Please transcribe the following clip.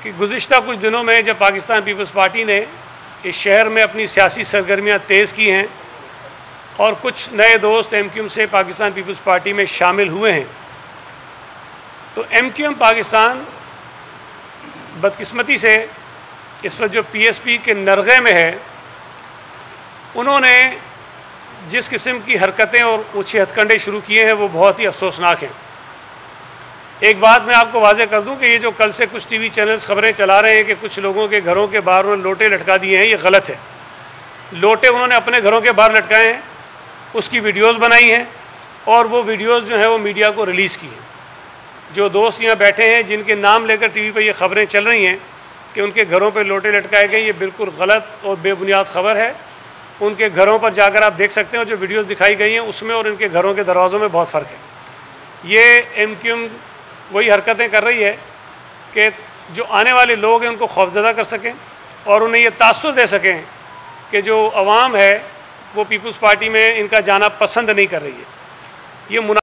کہ گزشتہ کچھ دنوں میں جب پاکستان پیپلز پارٹی نے اس شہر میں اپنی سیاسی سرگرمیاں تیز کی ہیں اور کچھ نئے دوست ایم کیو ایم سے پاکستان پیپلز پارٹی میں شامل ہوئے ہیں، تو ایم کیو ایم پاکستان بدقسمتی سے اس وقت جو پی ایس پی کے نرغے میں ہے، انہوں نے جس قسم کی حرکتیں اور اونچے ہتھ کنڈے شروع کیے ہیں وہ بہت ہی افسوسناک ہیں۔ ایک بات میں آپ کو واضح کر دوں کہ یہ جو کل سے کچھ ٹی وی چینلز خبریں چلا رہے ہیں کہ کچھ لوگوں کے گھروں کے باہر انہوں نے لوٹے لٹکا دیے ہیں، یہ غلط ہے۔ لوٹے انہوں نے اپنے گھروں کے باہر لٹکائے ہیں، اس کی ویڈیوز بنائی ہیں اور وہ ویڈیوز جو ہیں وہ میڈیا کو ریلیز کی ہیں۔ جو دوست یہاں بیٹھے ہیں جن کے نام لے کر ٹی وی پہ یہ خبریں چل رہی ہیں کہ ان کے گھروں پہ لوٹے لٹکائے گئے، یہ بالکل غلط اور بے بنیاد خبر ہے۔ ان کے گھروں پر جا کر آپ دیکھ سکتے ہیں، جو ویڈیوز دکھائی گئی ہیں اس میں اور ان کے گھروں کے دروازوں میں بہت فرق ہے۔ یہ ایم کیو ایم وہی حرکتیں کر رہی ہے کہ جو آنے والے لوگ ہیں ان کو خوفزدہ کر سکیں اور انہیں یہ تاثر دے سکیں کہ جو عوام ہے وہ پیپلز پارٹی میں ان کا جانا پسند نہیں کر رہی ہے۔ یہ